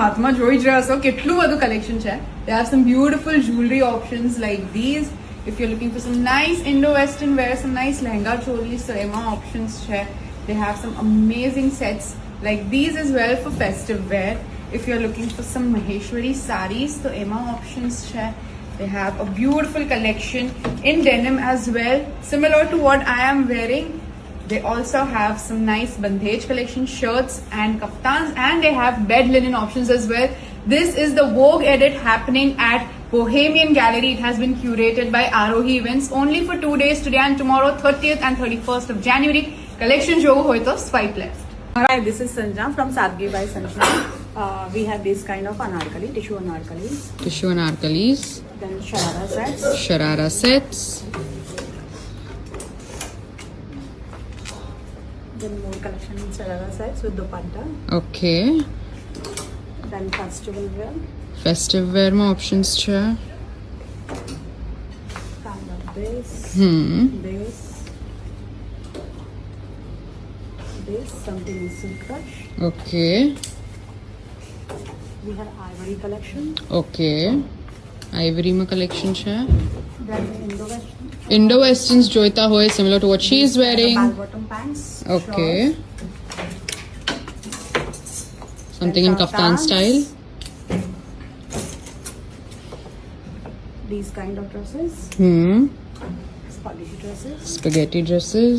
હાથમાં જોઈ જ રહ્યા છો કેટલું બધું કલેક્શન છે. They have some beautiful jewelry options like these. If you're looking for some nice Indo-Western wear, some nice lehenga cholis, so એમાં options છે. They have some amazing sets like these as well for festive wear. If you're looking for some Maheshwari sarees, so એમાં options છે. They have a beautiful collection in denim as well, similar to what I am wearing. They also have some nice bandhej collection shirts and kaftans, and they have bed linen options as well. This is the Vogue edit happening at Bohemian Gallery. It has been curated by Arohi Events only for 2 days, today and tomorrow, 30th and 31st of January. Collection jo hoy to swipe left. Hi, this is Sanjana from Sadgi by Sanjana. We have this kind of anarkali, tissue anarkalis. Tissue anarkalis. Then sharara sets. Sharara sets. Then more collection in sharara sets with dupatta. Okay. Then festival wear. Festive wear માં options છે. Kind of this. This. This. Something in silk rush. Okay. We have ivory collection. Okay. Ivory માં collection છે. Then Indo-Western. Indo-Westerns જોઈતા હોય similar to what she is wearing. Bell bottom pants. Okay. Shorts. Something in kaftan kaftans. style. These kind of dresses. Spaghetti dresses. Spaghetti dresses.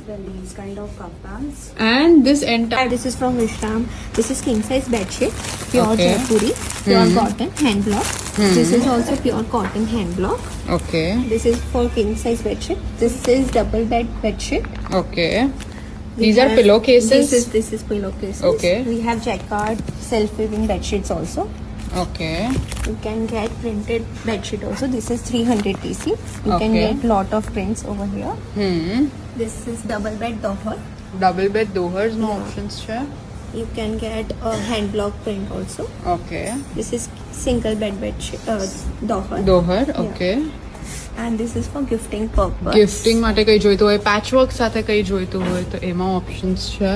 Then these kind of kaftans. And this entire This is from Vishram. This is king size bedsheet, pure Okay. Jaipuri, pure cotton hand block. This is also pure cotton hand block. Okay. This is for king size bedsheet. This is double bed bedsheet. Okay. We These are have- pillowcases. This is pillowcases. Okay. We have jacquard self weaving bedsheets also. Okay. You can get printed bedsheet also. This is 300 TC. You can Okay. get lot of prints over here. This is double bed dohar. Double bed dohers માં options છે. You can get a hand block print also. Okay. This is single bed bedsheet dohar. Dohar. Okay. And this is for gifting purpose. Gifting માટે કઈ જોઈતું હોય, patchwork સાથે કઈ જોઈતું હોય તો એમાં options છે.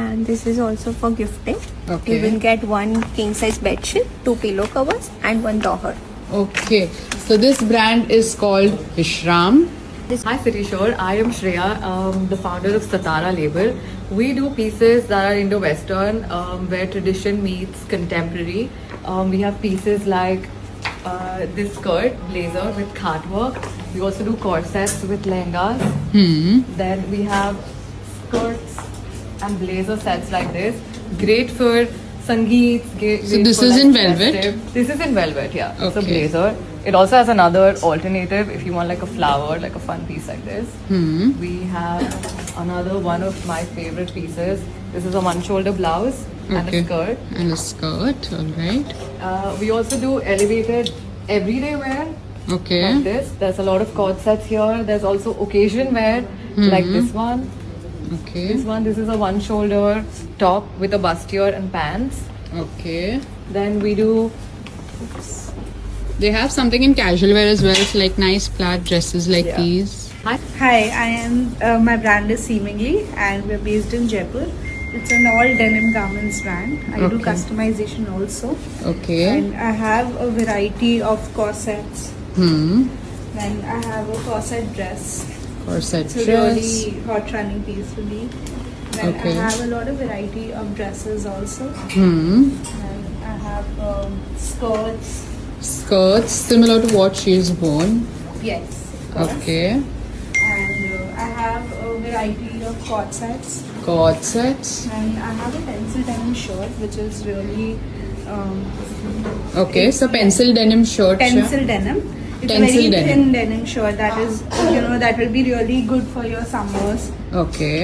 And this is also for gifting. Okay. You will get one king size bedsheet, 2 pillow covers, and 1 dohar. Okay. So this brand is called Vishram. Hi Sirishore, I am Shreya, the founder of Satara label. We do pieces that are Indo-Western, where tradition meets contemporary. We have pieces like this skirt, blazer with khat work. We also do corsets with lehengas. Then we have skirts and blazer sets like this. Great for Sangeet. So this is in velvet? This is in velvet, yeah. It's a Okay. blazer. It also has another alternative if you want like a flower, like a fun piece like this. We have another one of my favorite pieces. This is a one-shoulder blouse and a Okay. skirt. And a skirt. All right. We also do elevated everyday wear Okay. like this. There's a lot of cord sets here. There's also occasion wear like this one. Okay. This is a one-shoulder top with a bustier and pants. Okay. Then we do They have something in casual wear as well. It's like nice plaid dresses like Yeah. these. Hi, I am. My brand is Seemingly, and we're based in Jaipur. It's an all denim garments brand. I do Okay. customization also, Okay. and I have a variety of corsets. Then I have a corset dress. Corset It's a dress. really hot running piece for me. Then Okay. I have a lot of variety of dresses also. And I have skirts. Skirts similar to what she's worn. Yes. skirts. Okay. And I have a variety of corsets. Cord sets. And I have a pencil denim shirt, which is really Okay. So pencil denim shirt. pencil denim. It's Pencil a very denim. thin denim shirt that is, that will be really good for your summers. Okay.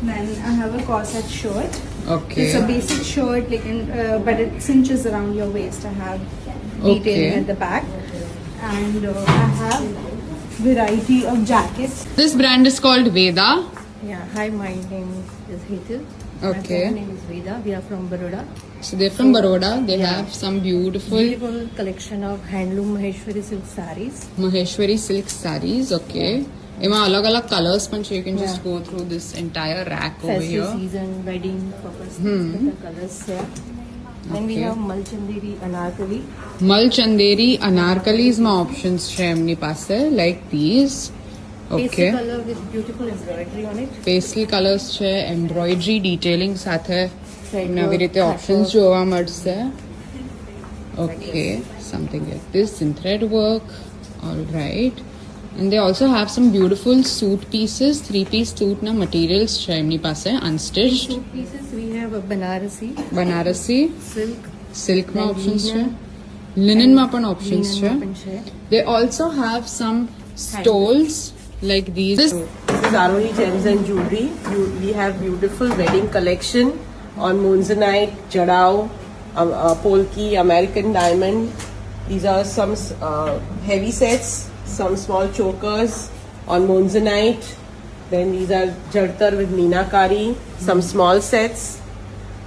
Then I have a corset shirt. Okay. It's a basic shirt, but it cinches around your waist. I have detailing Okay. at the back, and I have variety of jackets. This brand is called Veda. Yeah, hi, my name is Hetal. Okay. My name is Veda. We are from Baroda. So they're from Baroda. They have some beautiful Beautiful collection of handloom Maheshwari silk sarees. Maheshwari silk sarees. Okay. એમાં અલગ અલગ colours પણ છે. You can just go through this entire rack over Festive here. season, wedding purpose. The colors here. Then we Okay. have Malchanderi Anarkali. Malchanderi અનારકલીઝમાં options છે એમની પાસે like these. Pastel okay, color with beautiful embroidery on it. Pastel colours છે, embroidery detailing સાથે Thread નવી work, રીતે patchwork. ઓપ્શન્સ જોવા મળશે. Okay, something like this in thread work. All right. And they also have some beautiful suit pieces, 3-piece suit na materials છે એમની પાસે unstitched. Suit pieces we have a Banarasi, Banarasi silk, સિલ્કમાં then options છે, linen, લિનનમાં પણ options છે. linen open shade. They also have some stoles like these. This is Arohi Gems and Jewelry. We have beautiful wedding collection on Monzonite, Jadao, Polki, American Diamond. These are some heavy sets, some small chokers on Monzonite. Then these are Jartar with Meenakari, some small sets.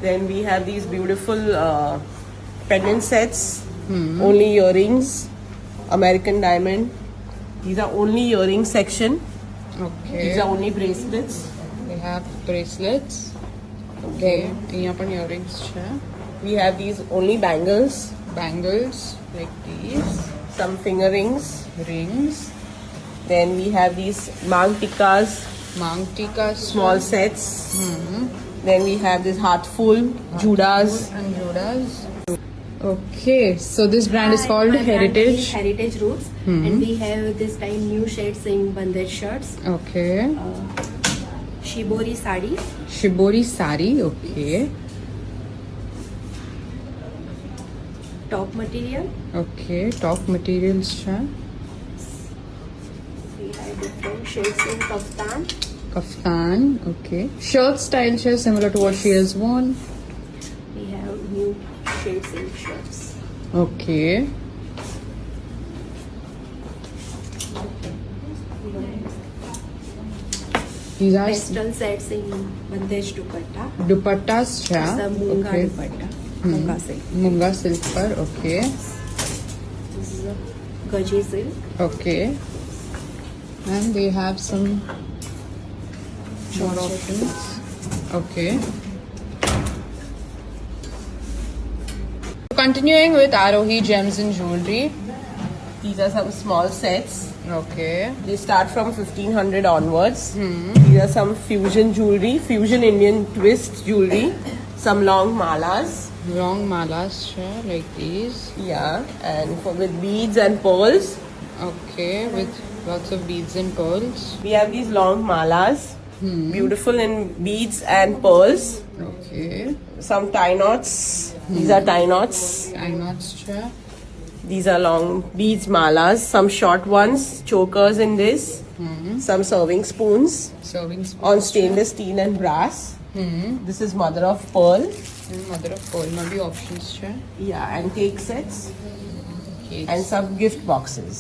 Then we have these beautiful pendant sets, only earrings, American Diamond. These are only earring section. Okay. These are only bracelets. They have bracelets. Okay. અહીંયા પણ earrings છે. We have these only bangles, Bangles like these. some finger rings. Rings. Then we have these mang tikkas, Mang tikas. small sets. Then we have this heartful judas. And Jodas. Okay. So this brand is called My brand Heritage. is Heritage Roots, and we have this time new shades in bandage shirts. Okay. Shibori sari, Shibori sari. Okay. top material. Okay. Top materials છે. We have different shades in kaftan. Kaftan. Okay. Shirt style છે similar to what she has worn. We have new shades in shirts. Okay. These are Pastel sets in bandage dupatta. dupattas છે. The munga Okay. dupatta. Munga silk. Munga silk पर. Okay. This is a gaji silk. Okay. And they have some more options. Okay. Continuing with Arohi Gems and Jewelry. These are some small sets. Okay. They start from 1500 onwards. These are some fusion jewelry, fusion Indian twist jewelry, some long malas. Long malas છે like these. Yeah, and with beads and pearls. Okay. With lots of beads and pearls. We have these long malas, beautiful in beads and pearls. Okay. Some tie knots. These are tie knots. Tie knots છે. These are long beads malas. Some short ones, chokers in this. Some serving spoons Serving spoon. on stainless steel and brass. This is mother of pearl. Mother of pearl માં બી options છે. Yeah, and cake sets Cakes. and some gift boxes.